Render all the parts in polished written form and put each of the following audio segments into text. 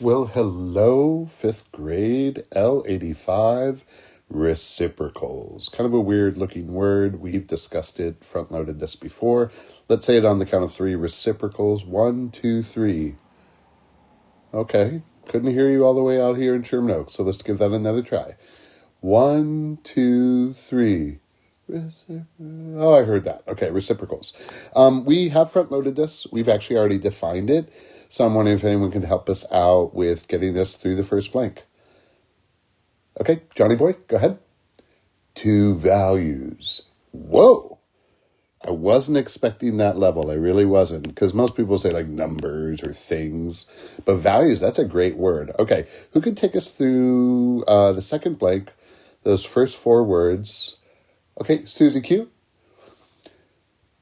Well, hello, fifth grade, L85, reciprocals. Kind of a weird looking word. We've discussed it, front loaded this before. Let's say it on the count of three. Reciprocals. 1, 2, 3. Okay, couldn't hear you all the way out here in Sherman Oaks, so let's give that another try. 1, 2, 3. Oh, I heard that. Okay, reciprocals. We have front loaded this. We've actually already defined it. So I'm wondering if anyone can help us out with getting this through the first blank. Okay, Johnny boy, go ahead. Two values. Whoa! I wasn't expecting that level. I really wasn't. Because most people say like numbers or things. But values, that's a great word. Okay, who can take us through the second blank, those first four words? Okay, Susie Q.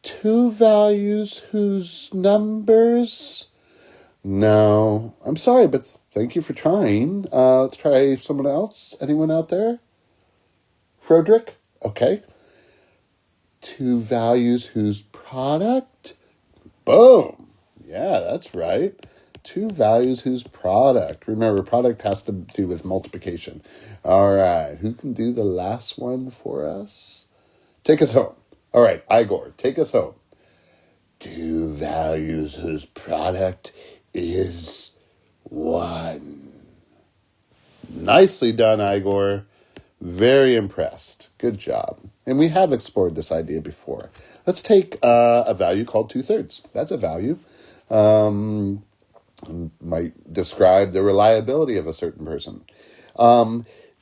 Two values whose numbers... No, I'm sorry, but thank you for trying. Let's try someone else. Anyone out there? Frederick? Okay. Two values whose product? Boom. Yeah, that's right. Two values whose product. Remember, product has to do with multiplication. All right. Who can do the last one for us? Take us home. All right, Igor, take us home. Two values whose product is 1. Nicely done, Igor. Very impressed. Good job. And we have explored this idea before. Let's take a value called 2/3. That's a value. Might describe the reliability of a certain person.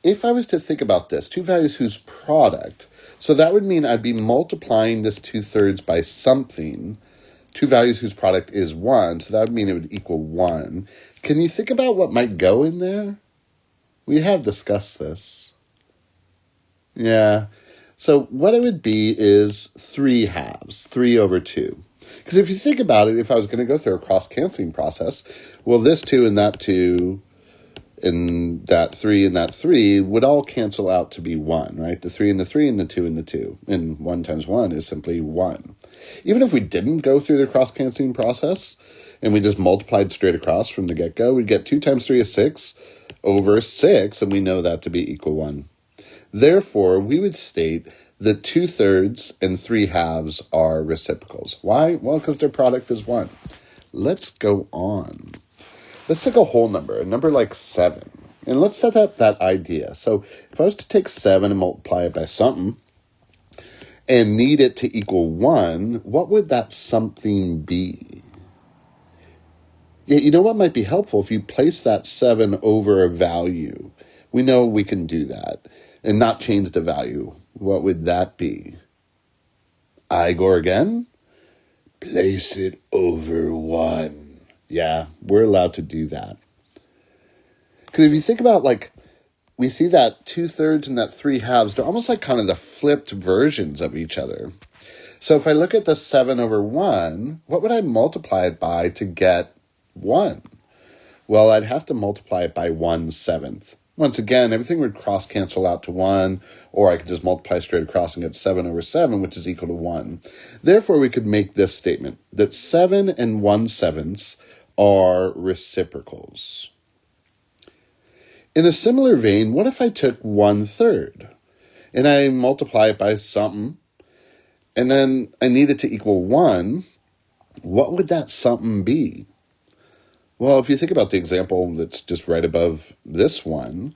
If I was to think about this, two values whose product, so that would mean I'd be multiplying this 2/3 by something. Two values whose product is 1, so that would mean it would equal 1. Can you think about what might go in there? We have discussed this. Yeah. So what it would be is 3/2, 3 over 2. Because if you think about it, if I was going to go through a cross-canceling process, well, this 2 and that 2 and that 3 and that 3 would all cancel out to be 1, right? The 3 and the 3 and the 2 and the 2. And 1 times 1 is simply 1. Even if we didn't go through the cross-canceling process and we just multiplied straight across from the get-go, we'd get 2 times 3 is 6 over 6, and we know that to be equal 1. Therefore, we would state that 2/3 and 3/2 are reciprocals. Why? Well, because their product is 1. Let's go on. Let's take a whole number, a number like 7, and let's set up that idea. So if I was to take 7 and multiply it by something and need it to equal 1, what would that something be? You know what might be helpful? If you place that 7 over a value, we know we can do that and not change the value. What would that be? Igor again? Place it over 1. Yeah, we're allowed to do that. Because if you think about, like, we see that 2/3 and that 3/2, they're almost like kind of the flipped versions of each other. So if I look at the 7 over 1, what would I multiply it by to get 1? Well, I'd have to multiply it by 1/7. Once again, everything would cross-cancel out to 1, or I could just multiply straight across and get 7 over 7, which is equal to 1. Therefore, we could make this statement, that 7 and 1/7 are reciprocals. In a similar vein, what if I took 1/3 and I multiply it by something, and then I need it to equal 1? What would that something be? Well, if you think about the example that's just right above this one,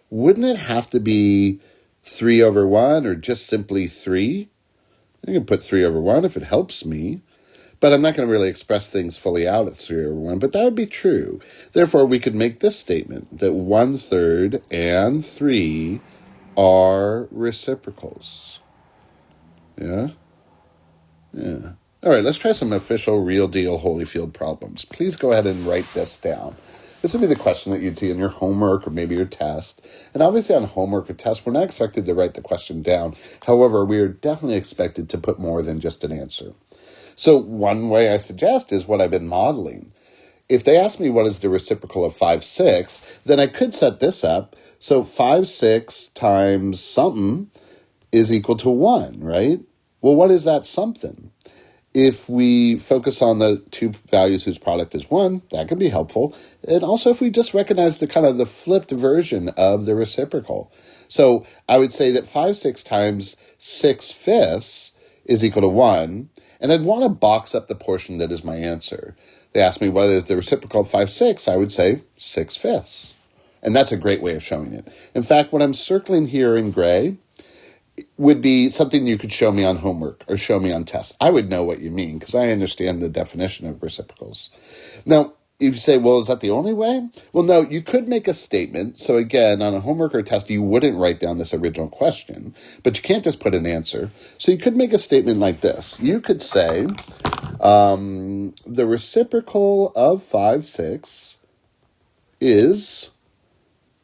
wouldn't it have to be 3 over 1 or just simply 3? I can put 3 over 1 if it helps me, but I'm not going to really express things fully out at 3 over 1, but that would be true. Therefore, we could make this statement that 1/3 and 3 are reciprocals. Yeah? Yeah. All right, let's try some official, real deal Holyfield problems. Please go ahead and write this down. This would be the question that you'd see in your homework or maybe your test. And obviously on homework or test, we're not expected to write the question down. However, we are definitely expected to put more than just an answer. So one way I suggest is what I've been modeling. If they ask me what is the reciprocal of 5/6, then I could set this up. So 5/6 times something is equal to 1, right? Well, what is that something? If we focus on the two values whose product is 1, that can be helpful. And also if we just recognize the kind of the flipped version of the reciprocal. So I would say that 5/6 times 6/5 is equal to 1. And I'd want to box up the portion that is my answer. They ask me what is the reciprocal of 5/6, I would say 6/5. And that's a great way of showing it. In fact, what I'm circling here in gray would be something you could show me on homework or show me on tests. I would know what you mean because I understand the definition of reciprocals. Now, if you say, well, is that the only way? Well, no, you could make a statement. So again, on a homework or test, you wouldn't write down this original question, but you can't just put an answer. So you could make a statement like this. You could say, the reciprocal of 5/6 is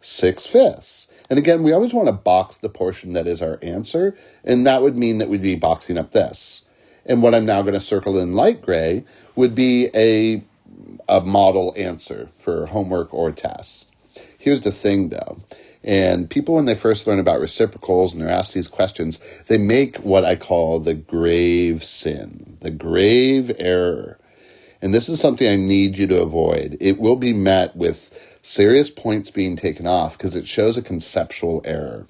6/5. And again, we always want to box the portion that is our answer, and that would mean that we'd be boxing up this. And what I'm now going to circle in light gray would be a model answer for homework or tests. Here's the thing, though. And people, when they first learn about reciprocals and they're asked these questions, they make what I call the grave sin, the grave error. And this is something I need you to avoid. It will be met with serious points being taken off because it shows a conceptual error.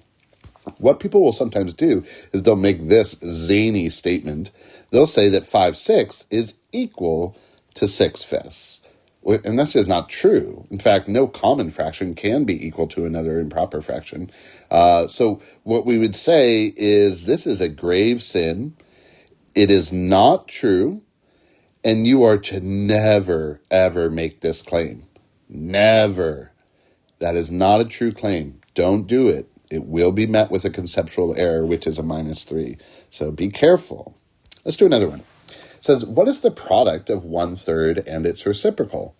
What people will sometimes do is they'll make this zany statement. They'll say that 5/6 is equal to 6/5. And that's just not true. In fact, no common fraction can be equal to another improper fraction. So what we would say is this is a grave sin. It is not true. And you are to never, ever make this claim. Never. That is not a true claim. Don't do it. It will be met with a conceptual error, which is a -3. So be careful. Let's do another one. It says, what is the product of 1/3 and its reciprocal?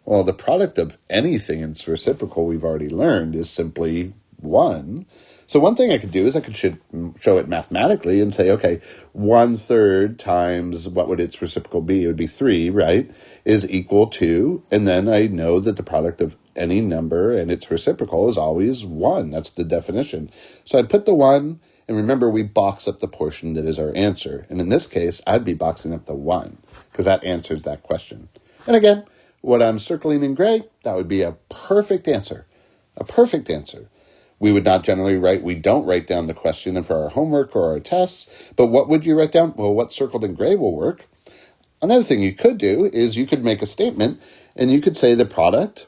Well, the product of anything in its reciprocal we've already learned is simply 1. So one thing I could do is I could show it mathematically and say, okay, 1/3 times what would its reciprocal be? It would be 3, right? Is equal to, and then I know that the product of any number and its reciprocal is always 1. That's the definition. So I'd put the 1, and remember we box up the portion that is our answer. And in this case, I'd be boxing up the 1 because that answers that question. And again, what I'm circling in gray, that would be a perfect answer. A perfect answer. We would not generally we don't write down the question for our homework or our tests, but what would you write down? Well, what's circled in gray will work. Another thing you could do is you could make a statement and you could say the product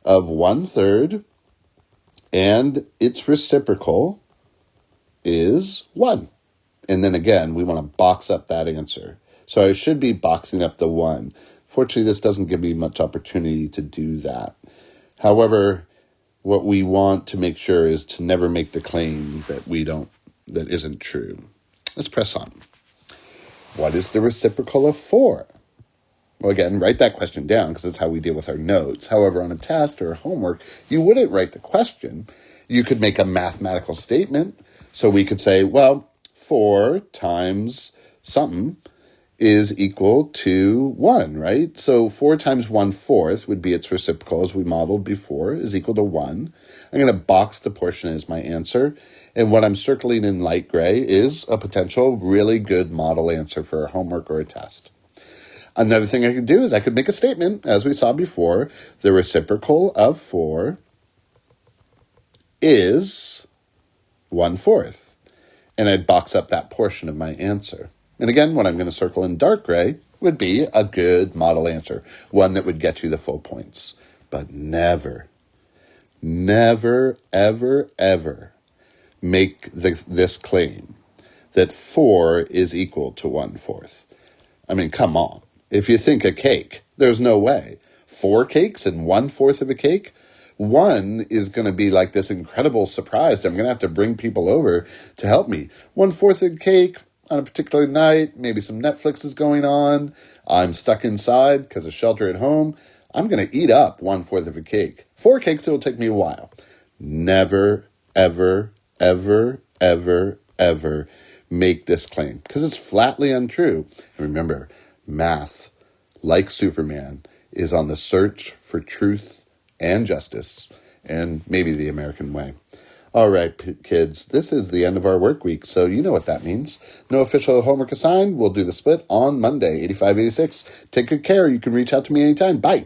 of 1/3 and its reciprocal is 1. And then again, we want to box up that answer. So I should be boxing up the 1. Fortunately, this doesn't give me much opportunity to do that. However, what we want to make sure is to never make the claim that isn't true. Let's press on. What is the reciprocal of 4? Well, again, write that question down because it's how we deal with our notes. However, on a test or homework, you wouldn't write the question. You could make a mathematical statement. So we could say, well, 4 times something is equal to 1, right? So 4 times 1/4 would be its reciprocal, as we modeled before, is equal to 1. I'm going to box the portion as my answer. And what I'm circling in light gray is a potential really good model answer for a homework or a test. Another thing I could do is I could make a statement, as we saw before, the reciprocal of 4 is 1/4. And I'd box up that portion of my answer. And again, what I'm going to circle in dark gray would be a good model answer, one that would get you the full points. But never, never, ever, ever make this claim that 4 is equal to 1/4. I mean, come on. If you think a cake, there's no way. 4 cakes and 1/4 of a cake? 1 is going to be like this incredible surprise. I'm going to have to bring people over to help me. 1/4 of a cake on a particular night, maybe some Netflix is going on. I'm stuck inside because of shelter at home. I'm going to eat up 1/4 of a cake. 4 cakes, it'll take me a while. Never, ever, ever, ever, ever make this claim because it's flatly untrue. And remember, math, like Superman, is on the search for truth and justice and maybe the American way. All right, kids, this is the end of our work week, so you know what that means. No official homework assigned. We'll do the split on Monday, 85, 86. Take good care. You can reach out to me anytime. Bye.